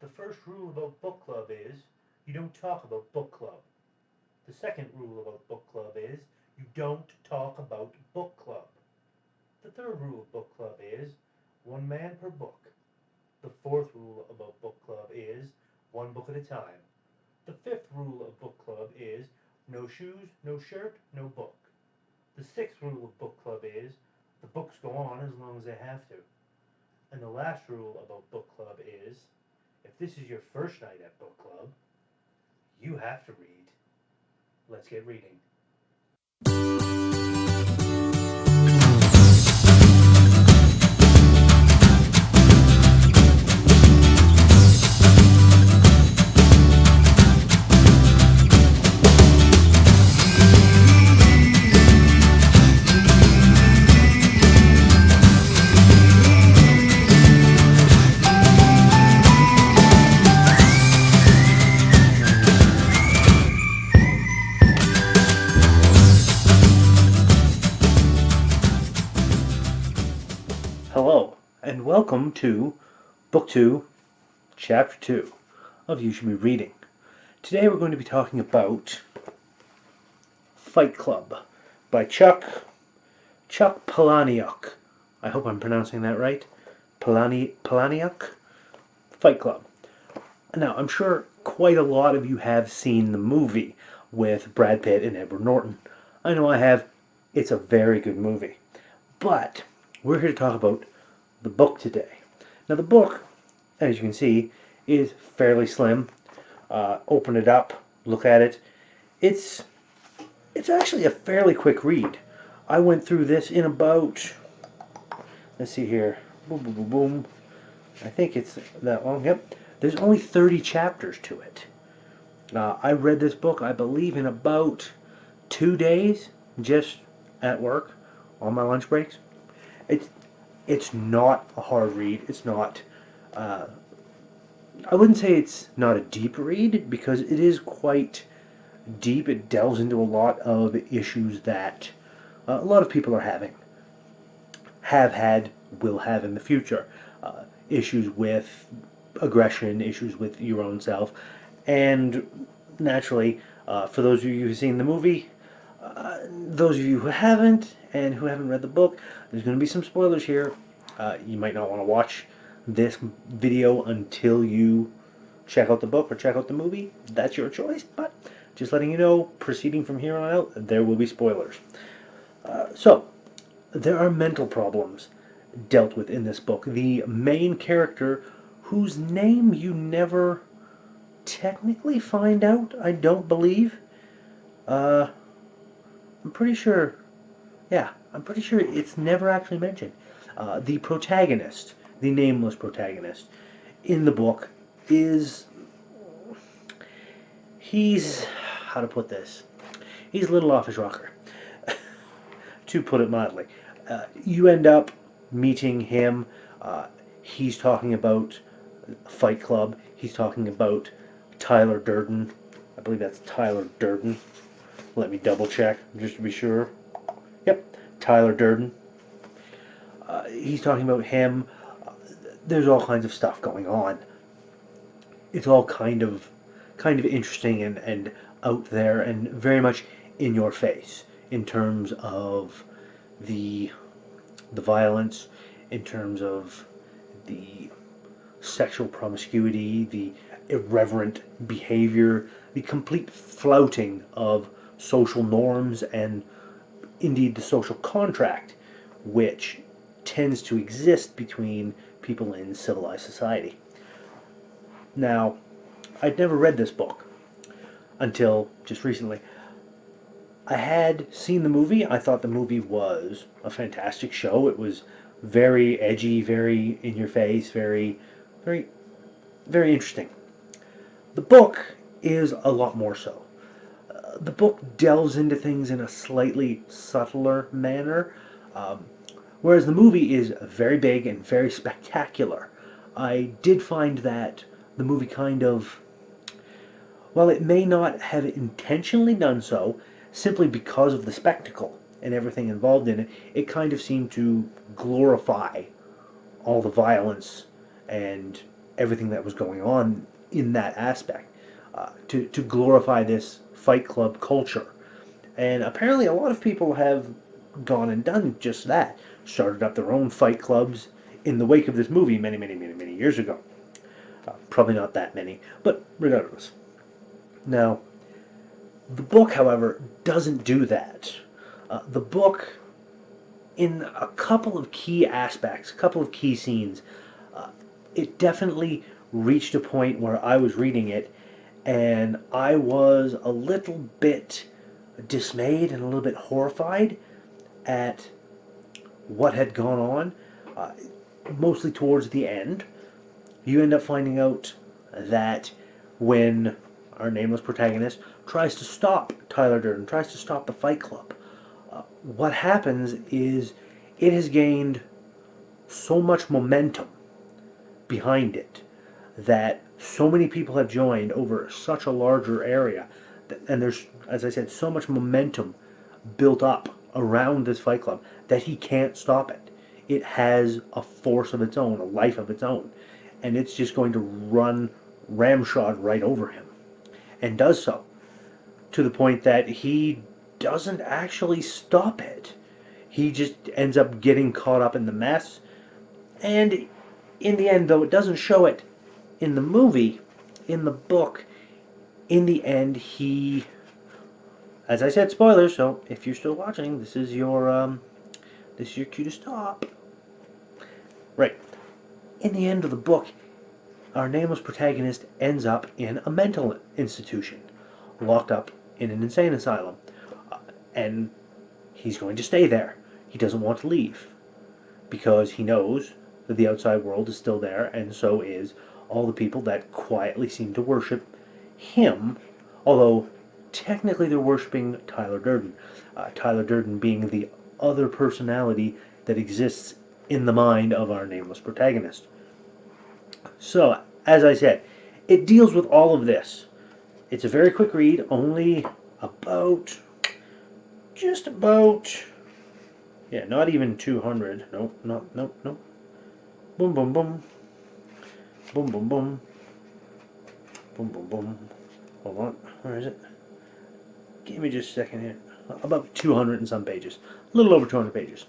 The first rule about book club is you don't talk about book club. The second rule about book club is you don't talk about book club. The third rule of book club is one man per book. The fourth rule about book club is one book at a time. The fifth rule of book club is no shoes, no shirt, no book. The sixth rule of book club is the books go on as long as they have to. And the last rule about book club is if this is your first night at book club, you have to read. Let's get reading. Hello, and welcome to Book 2, Chapter 2 of You Should Be Reading. Today we're going to be talking about Fight Club by Chuck Palahniuk. I hope I'm pronouncing that right. Palahniuk? Fight Club. Now, I'm sure quite a lot of you have seen the movie with Brad Pitt and Edward Norton. I know I have. It's a very good movie. But we're here to talk about the book today. Now the book, as you can see, is fairly slim. Open it up, look at it. It's actually a fairly quick read. I went through this in about, let's see here, boom, boom, boom, boom. I think it's that long. Yep. There's only 30 chapters to it. I read this book, I believe, in about 2 days, just at work, on my lunch breaks. It's not a hard read. It's not, I wouldn't say it's not a deep read, because it is quite deep. It delves into a lot of issues that a lot of people are having, have had, will have in the future. Issues with aggression, issues with your own self, and naturally, for those of you who've seen the movie, those of you who haven't and who haven't read the book, there's going to be some spoilers here. You might not want to watch this video until you check out the book or check out the movie. That's your choice, but just letting you know, proceeding from here on out, there will be spoilers. So, there are mental problems dealt with in this book. The main character, whose name you never technically find out, I don't believe. I'm pretty sure, I'm pretty sure it's never actually mentioned. The protagonist, the nameless protagonist in the book is, how to put this, he's a little off his rocker, to put it mildly. You end up meeting him. He's talking about Fight Club. He's talking about Tyler Durden. I believe that's Tyler Durden. Let me double check just to be sure. Yep, Tyler Durden. He's talking about him. There's all kinds of stuff going on. It's all kind of interesting and out there and very much in your face in terms of the violence, in terms of the sexual promiscuity, the irreverent behavior, the complete flouting of social norms and indeed the social contract which tends to exist between people in civilized society. Now, I'd never read this book until just recently. I had seen the movie. I thought the movie was a fantastic show. It was very edgy, very in your face, very, very, very interesting. The book is a lot more so. The book delves into things in a slightly subtler manner, whereas the movie is very big and very spectacular. I did find that the movie kind of, while it may not have intentionally done so, simply because of the spectacle and everything involved in it, it kind of seemed to glorify all the violence and everything that was going on in that aspect, to glorify this Fight Club culture. And apparently a lot of people have gone and done just that, started up their own fight clubs in the wake of this movie many, many, many, many years ago. Probably not that many, but regardless. Now, the book, however, doesn't do that. The book, in a couple of key aspects, a couple of key scenes, it definitely reached a point where I was reading it and I was a little bit dismayed and a little bit horrified at what had gone on, mostly towards the end. You end up finding out that when our nameless protagonist tries to stop Tyler Durden, tries to stop the Fight Club, what happens is it has gained so much momentum behind it that so many people have joined over such a larger area, and there's, as I said, so much momentum built up around this Fight Club that he can't stop it. It has a force of its own, a life of its own, and it's just going to run ramshod right over him, and does so to the point that he doesn't actually stop it. He just ends up getting caught up in the mess, and in the end, though it doesn't show it in the movie, in the book, in the end, he, as I said, spoilers, so if you're still watching, this is your cue to stop. Right. In the end of the book, our nameless protagonist ends up in a mental institution, locked up in an insane asylum, and he's going to stay there. He doesn't want to leave, because he knows that the outside world is still there, and so is all the people that quietly seem to worship him, although technically they're worshiping Tyler Durden. Tyler Durden being the other personality that exists in the mind of our nameless protagonist. So, as I said, it deals with all of this. It's a very quick read, only about, just about, yeah, not even 200. Nope, nope. Boom, boom, boom. Boom, boom, boom. Boom, boom, boom. Hold on, where is it? Give me just a second here. About 200 and some pages. A little over 200 pages.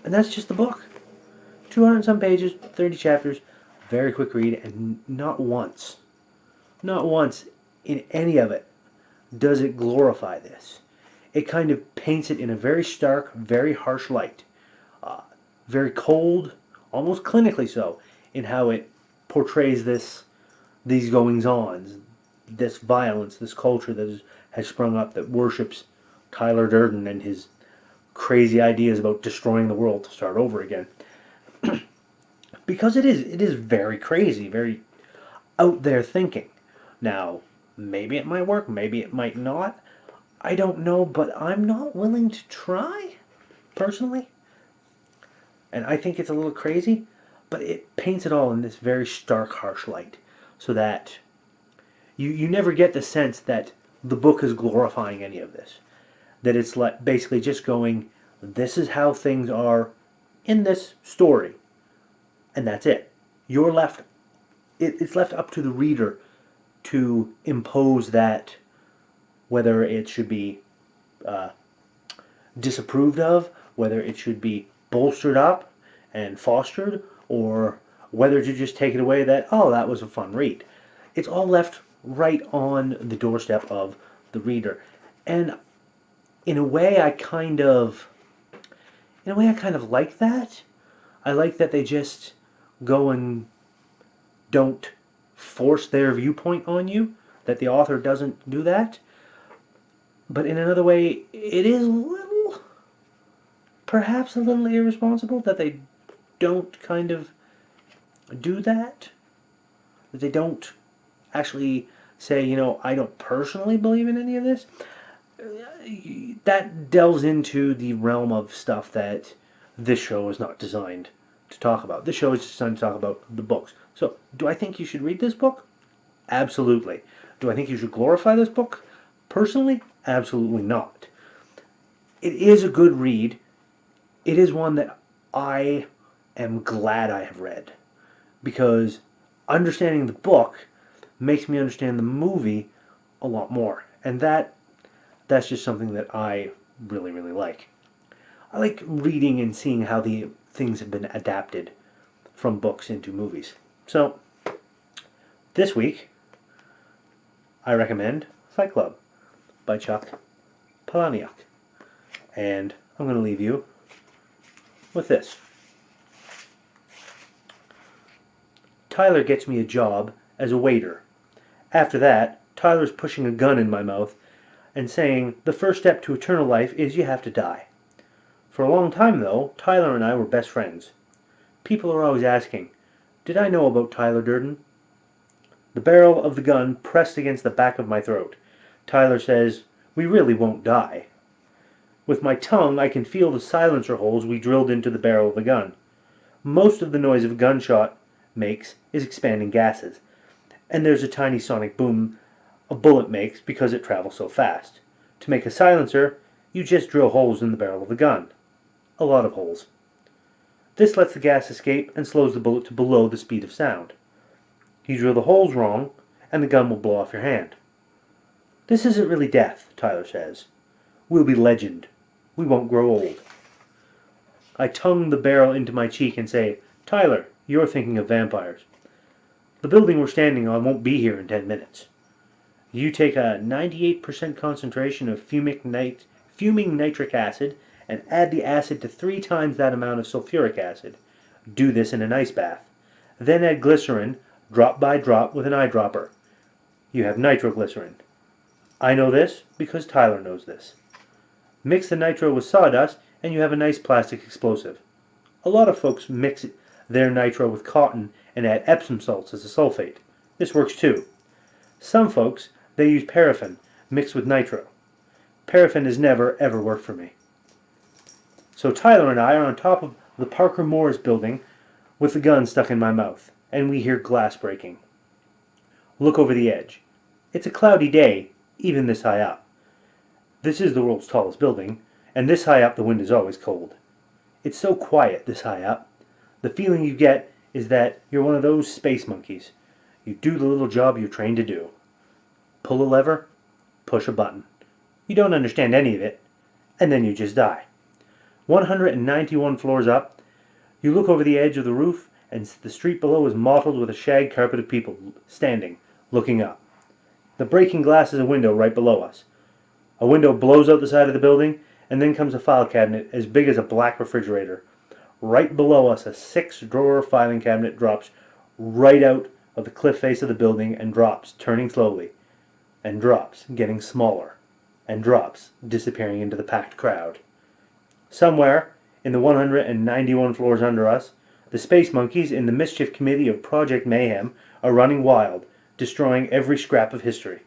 And that's just the book. 200 and some pages, 30 chapters, very quick read, and not once in any of it does it glorify this. It kind of paints it in a very stark, very harsh light. Very cold, almost clinically so, in how it portrays these goings-on, this violence, this culture that has sprung up that worships Tyler Durden and his crazy ideas about destroying the world to start over again. Because it is very crazy, very out there thinking. Now, maybe it might work, maybe it might not. I don't know, but I'm not willing to try, personally. And I think it's a little crazy, but it paints it all in this very stark, harsh light, so that you never get the sense that the book is glorifying any of this. That it's like basically just going, this is how things are in this story, and that's it. You're left, it's left up to the reader to impose that, whether it should be disapproved of, whether it should be bolstered up and fostered, or whether to just take it away that, oh, that was a fun read. It's all left right on the doorstep of the reader. And in a way I kind of like that. I like that they just go and don't force their viewpoint on you, that the author doesn't do that. But in another way, it is perhaps a little irresponsible that they don't kind of do that. That they don't actually say, I don't personally believe in any of this. That delves into the realm of stuff that this show is not designed to talk about. This show is designed to talk about the books. So, do I think you should read this book? Absolutely. Do I think you should glorify this book? Personally, absolutely not. It is a good read. It is one that I am glad I have read. because understanding the book makes me understand the movie a lot more. And that's just something that I really, really like. I like reading and seeing how the things have been adapted from books into movies. So, this week, I recommend Fight Club by Chuck Palahniuk. And I'm going to leave you with this. Tyler gets me a job as a waiter. After that, Tyler's pushing a gun in my mouth and saying the first step to eternal life is you have to die. For a long time, though, Tyler and I were best friends. People are always asking, did I know about Tyler Durden? The barrel of the gun pressed against the back of my throat. Tyler says, we really won't die. With my tongue, I can feel the silencer holes we drilled into the barrel of the gun. Most of the noise a gunshot makes is expanding gases, and there's a tiny sonic boom a bullet makes because it travels so fast. To make a silencer, you just drill holes in the barrel of the gun. A lot of holes. This lets the gas escape and slows the bullet to below the speed of sound. You drill the holes wrong, and the gun will blow off your hand. This isn't really death, Tyler says. We'll be legend. We won't grow old. I tongue the barrel into my cheek and say, Tyler, you're thinking of vampires. The building we're standing on won't be here in 10 minutes. You take a 98% concentration of fuming nitric acid and add the acid to 3 times that amount of sulfuric acid. Do this in an ice bath. Then add glycerin, drop by drop, with an eyedropper. You have nitroglycerin. I know this because Tyler knows this. Mix the nitro with sawdust and you have a nice plastic explosive. A lot of folks mix their nitro with cotton and add Epsom salts as a sulfate. This works too. Some folks, they use paraffin mixed with nitro. Paraffin has never ever worked for me. So Tyler and I are on top of the Parker Morris building with the gun stuck in my mouth, and we hear glass breaking. Look over the edge. It's a cloudy day, even this high up. This is the world's tallest building, and this high up the wind is always cold. It's so quiet this high up. The feeling you get is that you're one of those space monkeys. You do the little job you're trained to do. Pull a lever, push a button. You don't understand any of it, and then you just die. 191 floors up, you look over the edge of the roof, and the street below is mottled with a shag carpet of people standing, looking up. The breaking glass is a window right below us. A window blows out the side of the building, and then comes a file cabinet as big as a black refrigerator. Right below us, a 6-drawer filing cabinet drops right out of the cliff face of the building and drops, turning slowly, and drops, getting smaller, and drops, disappearing into the packed crowd. Somewhere, in the 191 floors under us, the space monkeys in the mischief committee of Project Mayhem are running wild, destroying every scrap of history.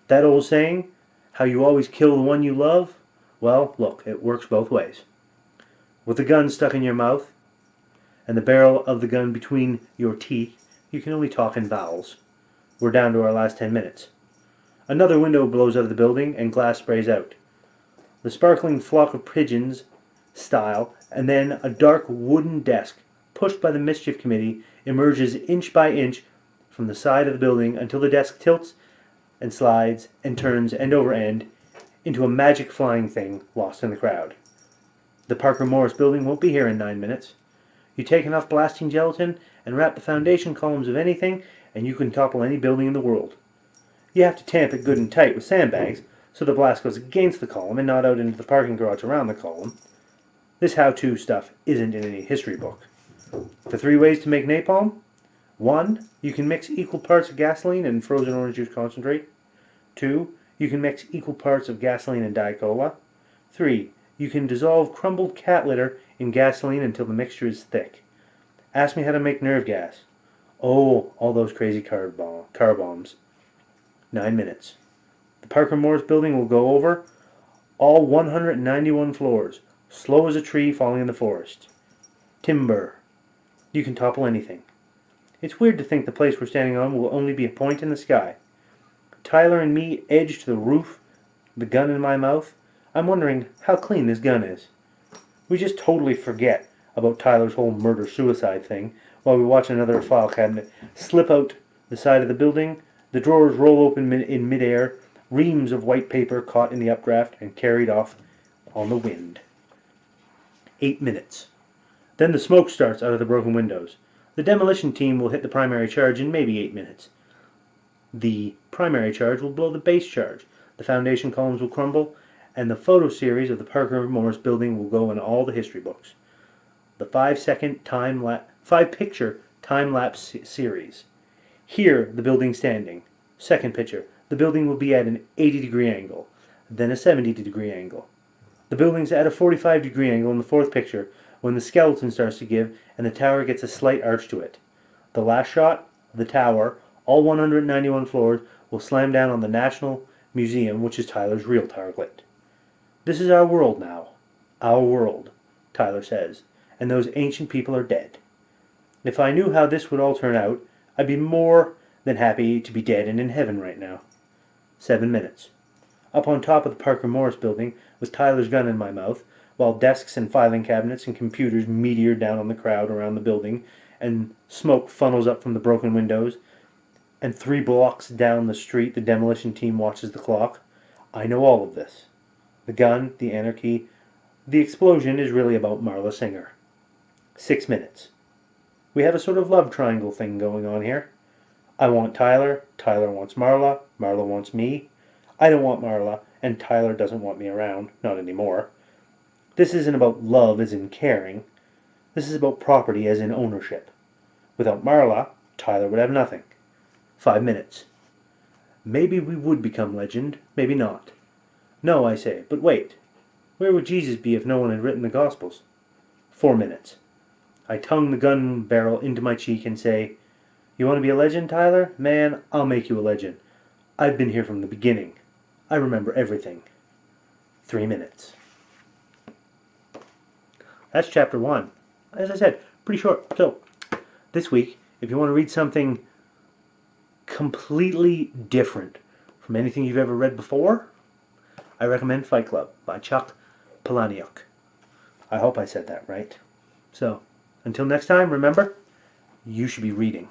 That old saying, how you always kill the one you love? Well, look, it works both ways. With the gun stuck in your mouth, and the barrel of the gun between your teeth, you can only talk in vowels. We're down to our last 10 minutes. Another window blows out of the building, and glass sprays out. The sparkling flock of pigeons style, and then a dark wooden desk, pushed by the mischief committee, emerges inch by inch from the side of the building until the desk tilts and slides and turns end over end into a magic flying thing lost in the crowd. The Parker Morris building won't be here in 9 minutes. You take enough blasting gelatin and wrap the foundation columns of anything, and you can topple any building in the world. You have to tamp it good and tight with sandbags, so the blast goes against the column and not out into the parking garage around the column. This how-to stuff isn't in any history book. The 3 ways to make napalm. 1. You can mix equal parts of gasoline and frozen orange juice concentrate. 2. You can mix equal parts of gasoline and Diet Cola. 3. You can dissolve crumbled cat litter in gasoline until the mixture is thick. Ask me how to make nerve gas. Oh, all those crazy car bombs. 9 minutes. The Parker Morris building will go over all 191 floors, slow as a tree falling in the forest. Timber. You can topple anything. It's weird to think the place we're standing on will only be a point in the sky. Tyler and me edge to the roof, the gun in my mouth. I'm wondering how clean this gun is. We just totally forget about Tyler's whole murder-suicide thing while we watch another file cabinet slip out the side of the building. The drawers roll open in midair, reams of white paper caught in the updraft and carried off on the wind. 8 minutes. Then the smoke starts out of the broken windows. The demolition team will hit the primary charge in maybe 8 minutes. The primary charge will blow the base charge. The foundation columns will crumble, and the photo series of the Parker Morris building will go in all the history books. The 5-picture time-lapse series. Here, the building standing. Second picture, the building will be at an 80-degree angle, then a 70-degree angle. The building's at a 45-degree angle in the fourth picture when the skeleton starts to give and the tower gets a slight arch to it. The last shot, the tower, all 191 floors, will slam down on the National Museum, which is Tyler's real target. This is our world now. Our world, Tyler says, and those ancient people are dead. If I knew how this would all turn out, I'd be more than happy to be dead and in heaven right now. 7 minutes. Up on top of the Parker Morris building, with Tyler's gun in my mouth, while desks and filing cabinets and computers meteor down on the crowd around the building, and smoke funnels up from the broken windows, and 3 blocks down the street the demolition team watches the clock. I know all of this. The gun, the anarchy, the explosion is really about Marla Singer. 6 minutes. We have a sort of love triangle thing going on here. I want Tyler, Tyler wants Marla, Marla wants me. I don't want Marla, and Tyler doesn't want me around, not anymore. This isn't about love as in caring. This is about property as in ownership. Without Marla, Tyler would have nothing. 5 minutes. Maybe we would become legend, maybe not. No, I say, but wait. Where would Jesus be if no one had written the Gospels? 4 minutes. I tongue the gun barrel into my cheek and say, "You want to be a legend, Tyler? Man, I'll make you a legend. I've been here from the beginning. I remember everything." 3 minutes. That's chapter 1. As I said, pretty short. So, this week, if you want to read something completely different from anything you've ever read before, I recommend Fight Club by Chuck Palahniuk. I hope I said that right. So, until next time, remember, you should be reading.